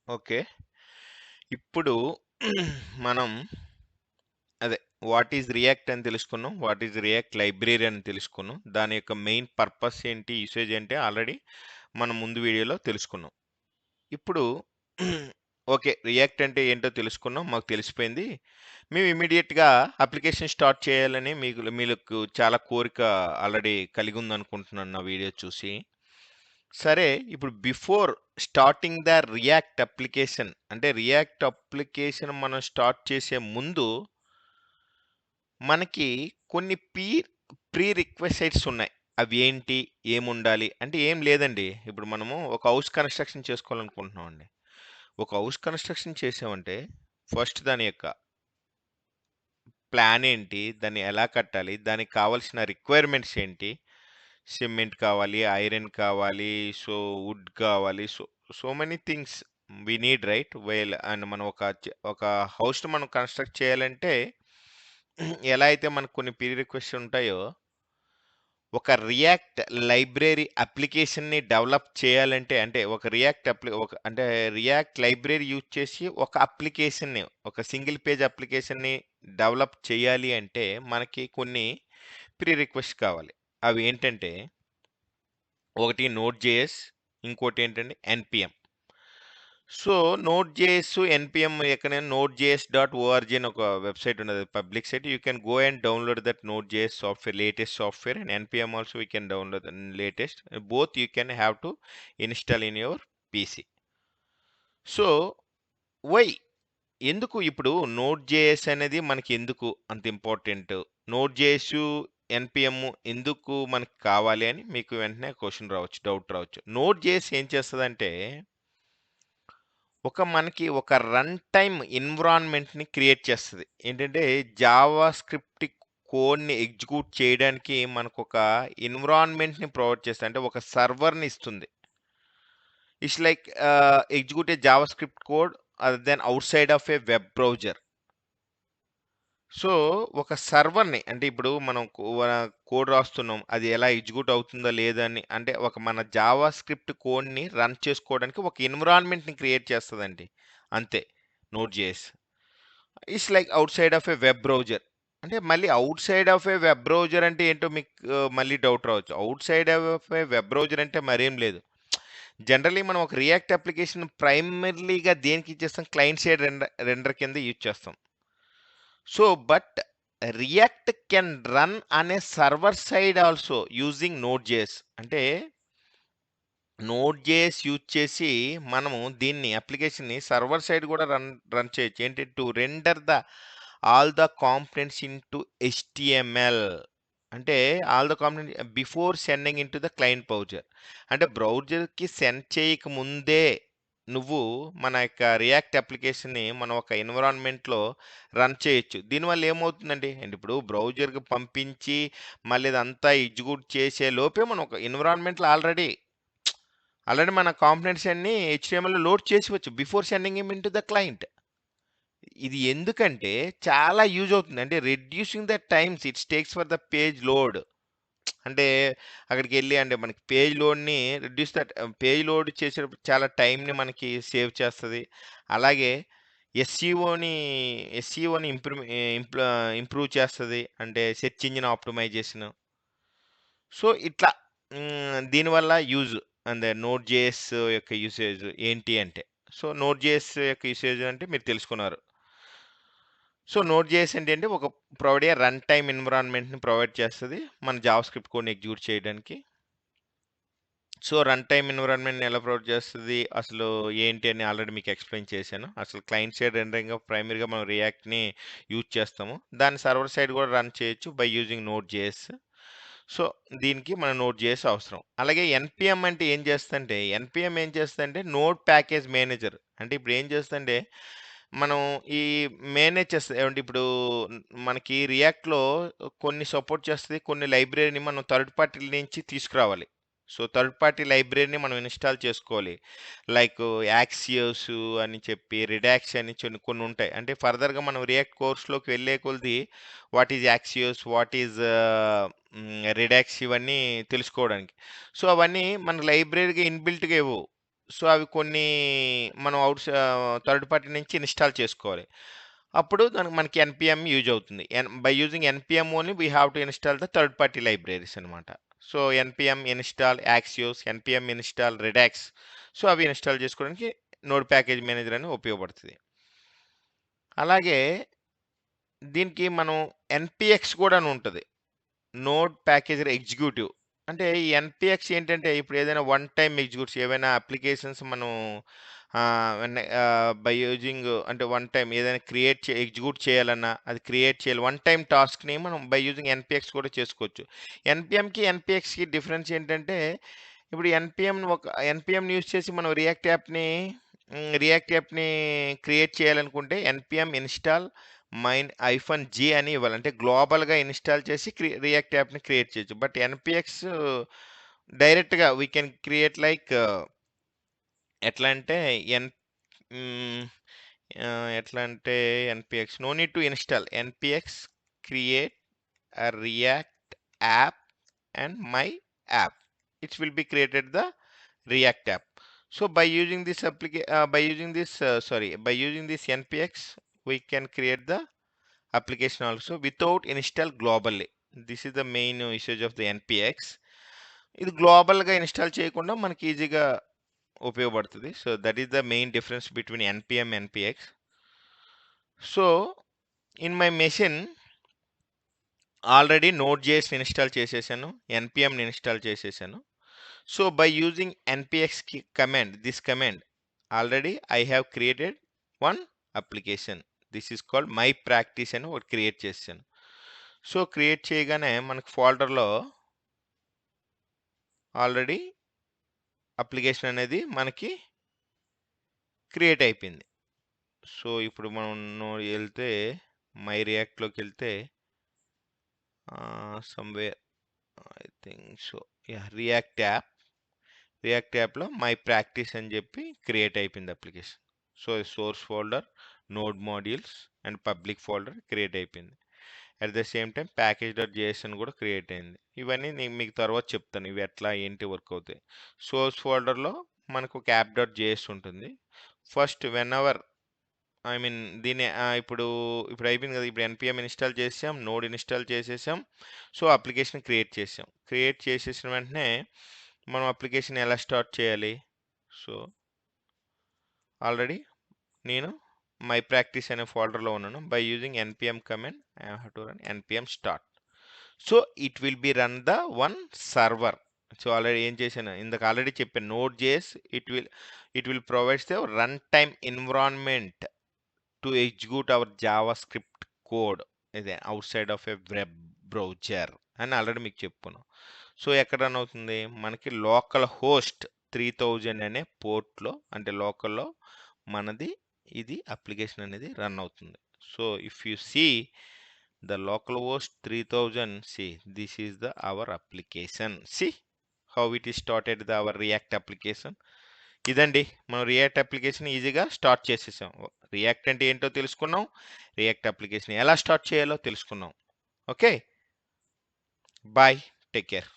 Okay. ఇప్పుడు మనం అదే వాట్ ఈజ్ రియాక్ట్ అని తెలుసుకున్నాం. వాట్ ఈజ్ రియాక్ట్ లైబ్రరీ అని తెలుసుకున్నాం. దాని యొక్క మెయిన్ పర్పస్ ఏంటి, యూసేజ్ ఏంటి ఆల్రెడీ మనం ముందు వీడియోలో తెలుసుకున్నాం. ఇప్పుడు ఓకే. రియాక్ట్ అంటే ఏంటో తెలుసుకున్నాం. మాకు తెలిసిపోయింది. మేము ఇమ్మీడియేట్‌గా అప్లికేషన్ స్టార్ట్ చేయాలని మీకు చాలా కోరిక ఆల్రెడీ కలిగి ఉందనుకుంటున్నాను నా వీడియో చూసి. సరే, ఇప్పుడు before starting the react application అంటే రియాక్ట్ అప్లికేషన్ మనం స్టార్ట్ చేసే ముందు మనకి కొన్ని ప్రీ రిక్వెసైట్స్ ఉన్నాయి. అవి ఏంటి? ఏముండాలి? అంటే ఏం లేదండి. ఇప్పుడు మనము ఒక హౌస్ కన్‌స్ట్రక్షన్ చేసుకోవాలనుకుంటున్నామండి. ఒక హౌస్ కన్‌స్ట్రక్షన్ చేసామంటే ఫస్ట్ దాని యొక్క ప్లాన్ ఏంటి? దాన్ని ఎలా కట్టాలి? దానికి కావాల్సిన రిక్వైర్మెంట్స్ ఏంటి? సిమెంట్ కావాలి, ఐరన్ కావాలి, సో వుడ్ కావాలి. So many things we need right? And మనం ఒక హౌస్‌ని మనం కన్‌స్ట్రక్ట్ చేయాలంటే ఎలా అయితే మనకు కొన్ని ప్రీ రిక్వెస్ట్ ఉంటాయో, ఒక రియాక్ట్ లైబ్రరీ అప్లికేషన్‌ని డెవలప్ చేయాలంటే అంటే రియాక్ట్ లైబ్రరీ యూజ్ చేసి ఒక అప్లికేషన్‌ని ఒక సింగిల్ పేజ్ అప్లికేషన్‌ని డెవలప్ చేయాలి అంటే మనకి కొన్ని ప్రీ రిక్వెస్ట్ కావాలి. అవి ఏంటంటే ఒకటి నోడ్ జేఎస్, ఇంకోటేంటంటే NPM. So, node JS, NPM ఎక్కడైనా నోడ్ జేఎస్ డాట్ ఓఆర్‌జీ అని ఒక వెబ్‌సైట్ ఉన్నది. Public site. You can go and download that node JS software, latest software and NPM also we can download latest. Both you can have to install in your PC. So, why? ఎందుకు ఇప్పుడు node JS అనేది మనకి ఎందుకు అంత important? Node JS, NPM ఎందుకు మనకు కావాలి అని మీకు వెంటనే క్వెషన్ రావచ్చు, డౌట్ రావచ్చు. నోడ్ జేఎస్ ఏం చేస్తదంటే మనకి ఒక రన్ టైమ్ ఎన్విరాన్మెంట్‌ని క్రియేట్ చేస్తది. ఏంటంటే జావా స్క్రిప్ట్ కోడ్‌ని ఎగ్జిక్యూట్ చేయడానికి మనకొక ఎన్విరాన్మెంట్‌ని ప్రొవైడ్ చేస్తది. అంటే ఒక సర్వర్‌ని ఇస్తుంది. It's like execute a JavaScript code then outside of a web browser. So, ఒక సర్వర్‌ని అంటే ఇప్పుడు మనం కోడ్ రాస్తున్నాం. అది ఎలా ఎగ్జిక్యూట్ అవుతుందా లేదా అని అంటే మన జావా స్క్రిప్ట్ కోడ్‌ని రన్ చేసుకోవడానికి ఒక ఎన్విరాన్మెంట్‌ని క్రియేట్ చేస్తదండి. అంతే node JS. It's like outside of a web browser. అంటే మళ్ళీ outside of a web browser అంటే ఏంటో మీకు మళ్ళీ డౌట్ రావచ్చు. Outside of a web browser అంటే మరేం లేదు. జనరల్లీ మనం ఒక రియాక్ట్ అప్లికేషన్ ప్రైమరీగా దేనికి ఇచ్చేస్తాం? క్లయింట్ సైడ్ రెండర్ కింద యూజ్ చేస్తాం. So, but React can run on a server side also using Node JS. అంటే నోడ్.js యూజ్ చేసి మనము దీన్ని అప్లికేషన్‌ని సర్వర్ సైడ్ కూడా రన్ చేయొచ్చు. ఏంటి to render all the components into HTML. అంటే all the component before sending into the client browser. అంటే బ్రౌజర్‌కి సెండ్ చేయక ముందే నువ్వు మన యొక్క రియాక్ట్ అప్లికేషన్‌ని మనం ఒక ఎన్విరాన్మెంట్‌లో రన్ చేయొచ్చు. దీనివల్ల ఏమవుతుందండి? అంటే ఇప్పుడు బ్రౌజర్‌కి పంపించి మళ్ళీ ఇదంతా ఎగ్జిక్యూట్ చేసే లోపే మనం ఒక ఎన్విరాన్మెంట్‌లో ఆల్రెడీ మన కాంపోనెంట్స్ అన్నీ హెచ్‌టీఎంఎల్‌లో లోడ్ చేసేయవచ్చు before sending him into the client. ఇది ఎందుకంటే చాలా యూజ్ అవుతుంది. అంటే reducing the times it takes for the page load. అంటే అక్కడికెళ్ళి అంటే మనకి పేజ్ లోడ్ చేసేటప్పుడు చాలా టైమ్‌ని మనకి సేవ్ చేస్తది. అలాగే ఎస్‌ఈఓని ఎస్‌ఈఓని ఇంప్రూవ్ చేస్తది. అంటే సెర్చ్ ఇంజిన్ ఆప్టిమైజేషన్. సో, ఇట్లా దీనివల్ల అండ్ నోడ్ జేఎస్ యొక్క యూసేజ్ ఏంటి అంటే, సో, నోడ్ జేఎస్ యొక్క యూసేజ్ అంటే మీరు తెలుసుకున్నారు. సో, నోడ్ జేఎస్ ఏంటంటే ప్రొవైడ్ రన్ టైమ్ ఎన్విరాన్మెంట్‌ని ప్రొవైడ్ చేస్తది. మన జావాస్క్రిప్ట్ కోడ్‌ని ఎగ్జిక్యూట్ చేయడానికి. సో, రన్ టైమ్ ఎన్విరాన్మెంట్‌ని ఎలా ప్రొవైడ్ చేస్తది? అసలు ఏంటి అని ఆల్రెడీ మీకు ఎక్స్‌ప్లెయిన్ చేశాను. అసలు క్లయింట్ సైడ్ రెండరింగ్‌గా ప్రైమరీగా మనం రియాక్ట్‌ని యూజ్ చేస్తాము. దాన్ని సర్వర్ సైడ్ కూడా రన్ చేయొచ్చు by using node JS. So, దీనికి మన నోడ్ జేఎస్ అవసరం. అలాగే ఎన్‌పిఎం అంటే ఏం చేస్తదంటే, ఎన్‌పిఎం ఏం చేస్తదంటే నోడ్ ప్యాకేజ్ మేనేజర్. అంటే ఇప్పుడు ఏం చేస్తదంటే, మనం ఈ మేనేజ్ చేస్తది. ఏమంటే ఇప్పుడు మనకి రియాక్ట్‌లో కొన్ని సపోర్ట్ చేస్తది. కొన్ని లైబ్రరీని మనం థర్డ్ పార్టీల నుంచి తీసుకురావాలి. సో, థర్డ్ పార్టీ లైబ్రరీని మనం ఇన్‌స్టాల్ చేసుకోవాలి. లైక్ యాక్సియోస్ అని చెప్పి, రిడాక్స్ అని కొన్ని ఉంటాయి. అంటే ఫర్దర్‌గా మనం రియాక్ట్ కోర్స్‌లోకి వెళ్ళే కొలది what is Axios, what is Redux ఇవన్నీ తెలుసుకోవడానికి. సో, అవన్నీ మన లైబ్రరీగా ఇన్‌బిల్ట్‌గా ఇవ్వవు. సో అవి కొన్ని మనం థర్డ్ పార్టీ నుంచి ఇన్స్టాల్ చేసుకోవాలి. అప్పుడు దానికి మనకి ఎన్పిఎం యూజ్ అవుతుంది. By using NPM only we have to install the third party libraries అనమాట. So NPM install Axios, NPM install Redux. So అవి ఇన్స్టాల్ చేసుకోవడానికి నోడ్ ప్యాకేజ్ మేనేజర్ అని ఉపయోగపడుతుంది. అలాగే దీనికి మనం ఎన్పిఎక్స్ కూడా ఉంటుంది, నోడ్ ప్యాకేజర్ ఎగ్జిక్యూటివ్. అంటే ఈ ఎన్పిఎక్స్ ఏంటంటే ఇప్పుడు ఏదైనా వన్ టైమ్ ఎగ్జిక్యూట్స్ ఏవైనా అప్లికేషన్స్ మనం బై యూజింగ్ అంటే వన్ టైం ఏదైనా ఎగ్జిక్యూట్ చేయాలన్నా అది క్రియేట్ చేయాలి. వన్ టైం టాస్క్ని మనం బై యూజింగ్ ఎన్పిఎక్స్ కూడా చేసుకోవచ్చు. ఎన్పిఎంకి ఎన్పిఎక్స్కి డిఫరెన్స్ ఏంటంటే ఇప్పుడు ఎన్పిఎం యూజ్ చేసి మనం రియాక్ట్ యాప్ని క్రియేట్ చేయాలనుకుంటే ఎన్పిఎం ఇన్స్టాల్ -g అని ఇవ్వాలి. అంటే గ్లోబల్గా ఇన్స్టాల్ చేసి రియాక్ట్ యాప్ని క్రియేట్ చేయొచ్చు. బట్ ఎన్పిఎక్స్ డైరెక్ట్గా వీ కెన్ క్రియేట్ లైక్ ఎట్లా అంటే ఎట్లా అంటే NPX no need to install, NPX create a React app and my app. It will be created the React app. So by using this npx, we can create the application also without install globally. This is the main usage of the npx. ఇది గ్లోబల్గా install చేయకుండా మనకి ఈజీగా ఉపయోగపడుతుంది. So that is the main difference between npm npx. So in my machine already Node.js install చేసేసాను, npm install చేసేసాను. So by using npx this command already I have created one application. This is called my practice అని ఒకటి create చేశాను. So create చేయగానే మనకు ఫోల్డర్లో already application అనేది మనకి create అయిపోయింది. సో ఇప్పుడు మనం వెళ్తే మై రియాక్ట్లోకి వెళ్తే somewhere I think so React యాప్లో మై ప్రాక్టీస్ అని చెప్పి క్రియేట్ అయిపోయింది application. So source folder, node modules and public folder create అయిపోయింది. At the same time package.js అని కూడా క్రియేట్ అయింది. ఇవన్నీ నేను మీకు తర్వాత చెప్తాను ఇవి ఎట్లా ఏంటి వర్క్ అవుతాయి. సోర్స్ ఫోల్డర్లో మనకు ఒక app.js ఉంటుంది. ఫస్ట్ వెన్ఎవర్ ఐ మీన్ దీన్ని ఇప్పుడు అయిపోయింది కదా, ఇప్పుడు npm ఇన్స్టాల్ చేసాం, నోడ్ ఇన్స్టాల్ చేసేసాం. సో అప్లికేషన్ క్రియేట్ చేసాం. క్రియేట్ చేసేసిన వెంటనే మనం అప్లికేషన్ ఎలా స్టార్ట్ చేయాలి? సో ఆల్రెడీ నేను మై ప్రాక్టీస్ అనే ఫోల్డర్లో ఉన్నాను. By using npm command I have to run npm start. So it will be run the one server. So already ఏం చేశాను ఇందాక ఆల్రెడీ చెప్పాను, Node.js it will provides the run time environment to execute our JavaScript code ఇదే out side of a web browser అని already మీకు చెప్పుకున్నాం. So ఎక్కడ run అవుతుంది? మనకి లోకల్ హోస్ట్ 3000 అనే పోర్ట్లో, అంటే లోకల్లో మనది ఇది అప్లికేషన్ అనేది రన్ అవుతుంది. So if you see the local host 3000, see this is the our application. See how it is started the our React application. ఇదండి మనం రియాక్ట్ అప్లికేషన్ ఈజీగా స్టార్ట్ చేసేసాం. రియాక్ట్ అంటే ఏంటో తెలుసుకున్నాం, రియాక్ట్ అప్లికేషన్ ఎలా స్టార్ట్ చేయాలో తెలుసుకున్నాం. Okay, bye, take care.